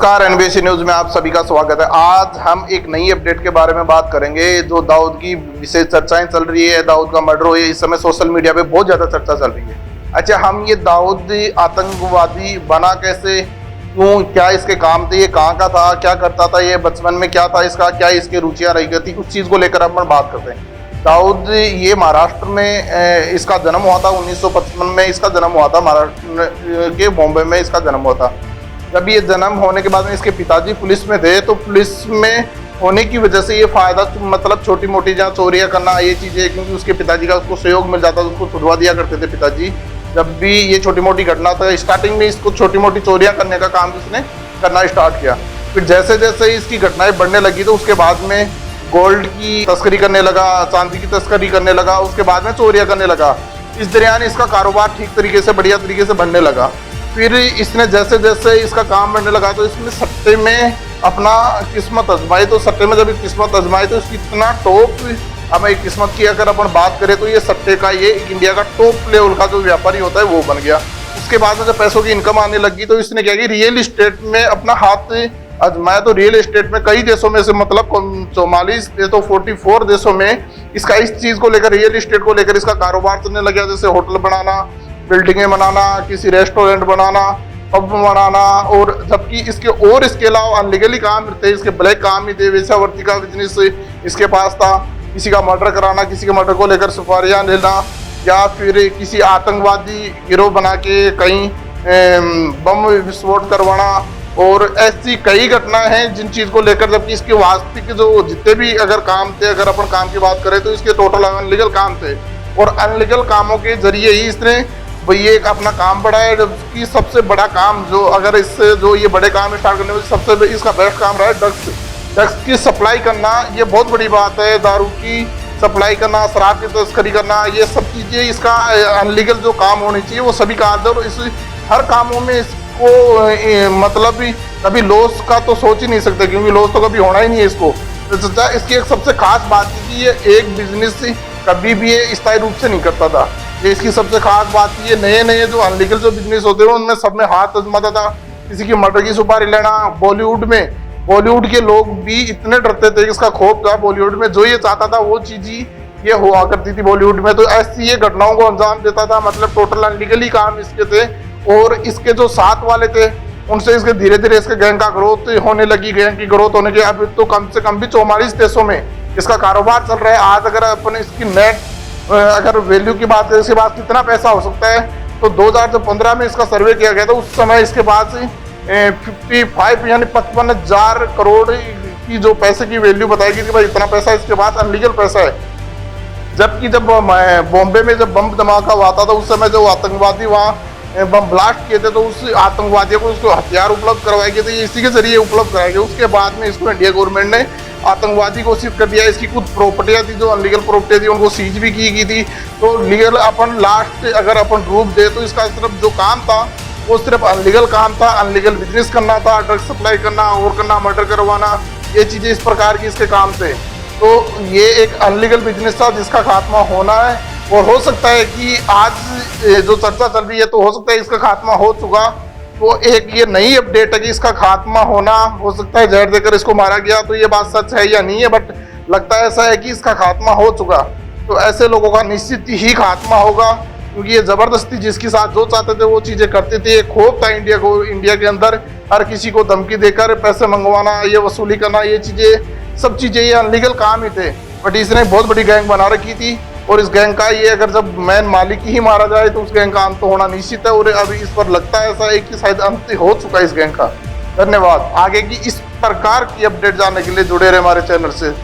नमस्कार, NBC news में आप सभी का स्वागत है। आज हम एक नई अपडेट के बारे में बात करेंगे। जो दाऊद की विशेष चर्चाएं चल रही है, दाऊद का मर्डर हुआ, इस समय सोशल मीडिया पे बहुत ज्यादा चर्चा चल रही है। अच्छा, हम ये दाऊद आतंकवादी बना कैसे, क्यों, क्या इसके काम थे, ये कहाँ का था, क्या करता था, ये बचपन में क्या था इसका, क्या इसकी रुचियां रही गई थी, उस चीज को लेकर अपन बात करते हैं। दाऊद ये महाराष्ट्र में इसका जन्म हुआ था। 1955 में इसका जन्म हुआ था। महाराष्ट्र के बॉम्बे में इसका जन्म हुआ था। जब ये जन्म होने के बाद में इसके पिताजी पुलिस में थे, तो पुलिस में होने की वजह से ये फायदा, मतलब छोटी मोटी जहाँ चोरियां करना, ये चीजें, क्योंकि उसके पिताजी का उसको सहयोग मिल जाता था, उसको छुड़वा दिया करते थे पिताजी। जब भी ये छोटी मोटी घटना था, स्टार्टिंग में इसको छोटी मोटी चोरियां करने का काम इसने करना स्टार्ट किया। फिर जैसे जैसे इसकी घटनाएं बढ़ने लगी, तो उसके बाद में गोल्ड की तस्करी करने लगा, चांदी की तस्करी करने लगा, उसके बाद में चोरियां करने लगा। इस दरमियान इसका कारोबार ठीक तरीके से, बढ़िया तरीके से बढ़ने लगा। फिर इसने जैसे जैसे इसका काम बढ़ने लगा, तो इसने सट्टे में अपना किस्मत आजमाई। तो सट्टे में जब किस्मत आजमाई, तो इसकी इतना टॉप, हमें किस्मत की अगर अपन बात करें, तो ये सट्टे का ये इंडिया का टॉप लेवल का जो व्यापारी होता है वो बन गया। उसके बाद में जब पैसों की इनकम आने लगी, तो इसने क्या किया, रियल एस्टेट में अपना हाथ आजमाया। तो रियल एस्टेट में कई देशों में से, मतलब 44 देशों, 44 देशों में इसका इस चीज को लेकर, रियल एस्टेट को लेकर इसका कारोबार चलने लगा। जैसे होटल बनाना, बिल्डिंगें बनाना, किसी रेस्टोरेंट बनाना, पब बनाना, और जबकि इसके अलावा अनलीगली काम थे, इसके ब्लैक काम ही थे। वेश्यावृत्ति का बिजनेस इसके पास था। किसी का मर्डर कराना, किसी के मर्डर को लेकर सुपारियां लेना, या फिर किसी आतंकवादी गिरोह बना के कहीं बम विस्फोट करवाना, और ऐसी कई घटनाएं हैं जिन चीज को लेकर, जबकि इसके वास्तविक जो जितने भी अगर काम थे, अगर अपन काम की बात करें, तो इसके टोटल अनलीगल काम थे। और अनलीगल कामों के जरिए ही इसने ये एक अपना काम बढ़ाया। जबकि सबसे बड़ा काम जो, अगर इससे जो ये बड़े काम स्टार्ट करने में सबसे इसका बेस्ट काम रहा है ड्रग्स की सप्लाई करना। ये बहुत बड़ी बात है। दारू की सप्लाई करना, शराब की तस्करी करना, ये सब चीजें इसका अनलीगल जो काम होनी चाहिए वो सभी काम है। और इस हर कामों में इसको मतलब कभी लॉस का तो सोच ही नहीं सकते, क्योंकि लॉस तो कभी होना ही नहीं है इसको। तो इसकी एक सबसे खास बात थी कि ये एक बिजनेस कभी भी ये स्थायी रूप से नहीं करता था। ये इसकी सबसे खास बात थी। ये नए नए जो अनलीगल जो बिजनेस होते हैं, उनमें सब में हाथ आजमाता था। किसी की मर्डर की सुपारी लेना, बॉलीवुड के लोग भी इतने डरते थे, इसका खौफ था। बॉलीवुड में जो ये चाहता था वो चीज ही ये हुआ करती थी बॉलीवुड में। तो ऐसी ये घटनाओं को अंजाम देता था। मतलब टोटल अनलीगली काम इसके थे। और इसके जो साथ वाले थे, उनसे इसके धीरे धीरे इसके गैंग का ग्रोथ होने लगी। गैंग की ग्रोथ होने के अब तो कम से कम भी 44 देशों में इसका कारोबार चल रहा है। आज अगर अपन इसकी नेट अगर वैल्यू की बात करें, इसके बाद कितना पैसा हो सकता है, तो 2015 में इसका सर्वे किया गया था। उस समय इसके पास 55 यानी 55,000 करोड़ की जो पैसे की वैल्यू बताई गई कि भाई इतना पैसा इसके पास अनलीगल पैसा है। जबकि जब बॉम्बे में जब बम धमाका हुआ था, तो उस समय जो आतंकवादी वहाँ बम ब्लास्ट किए थे, तो उस आतंकवादियों को उसको हथियार उपलब्ध करवाए गए थे। इसी के जरिए उपलब्ध कराए गए। उसके बाद में इसको इंडिया गवर्नमेंट ने आतंकवादी घोषित कर दिया। इसकी कुछ प्रॉपर्टियां थी, जो अनलीगल प्रॉपर्टी थी, उनको सीज भी की गई थी। तो लीगल अपन लास्ट अगर अपन रूप दे, तो इसका सिर्फ जो काम था वो सिर्फ अनलीगल काम था। अनलीगल बिजनेस करना था, ड्रग्स सप्लाई करना, और करना, मर्डर करवाना, ये चीजें इस प्रकार की इसके काम थे। तो ये एक अनलीगल बिजनेस था जिसका खात्मा होना है। और हो सकता है कि आज जो चर्चा चल रही है, तो हो सकता है इसका खात्मा हो चुका। तो एक ये नई अपडेट है कि इसका खात्मा होना हो सकता है, जहर देकर इसको मारा गया। तो ये बात सच है या नहीं है, बट लगता है ऐसा है कि इसका खात्मा हो चुका। तो ऐसे लोगों का निश्चित ही खात्मा होगा, क्योंकि ये जबरदस्ती जिसके साथ जो चाहते थे वो चीजें करते थे। एक खौफ था इंडिया के अंदर, हर किसी को धमकी देकर पैसे मंगवाना, ये वसूली करना, ये चीजें, सब चीजें ये अनलीगल काम ही थे। बट इसने बहुत बड़ी गैंग बना रखी थी। और इस गैंग का ये अगर जब मैन मालिक ही मारा जाए, तो उस गैंग का अंत होना निश्चित है। और अभी इस पर लगता है ऐसा है कि शायद अंत हो चुका है इस गैंग का। धन्यवाद। आगे की इस प्रकार की अपडेट जानने के लिए जुड़े रहे हमारे चैनल से।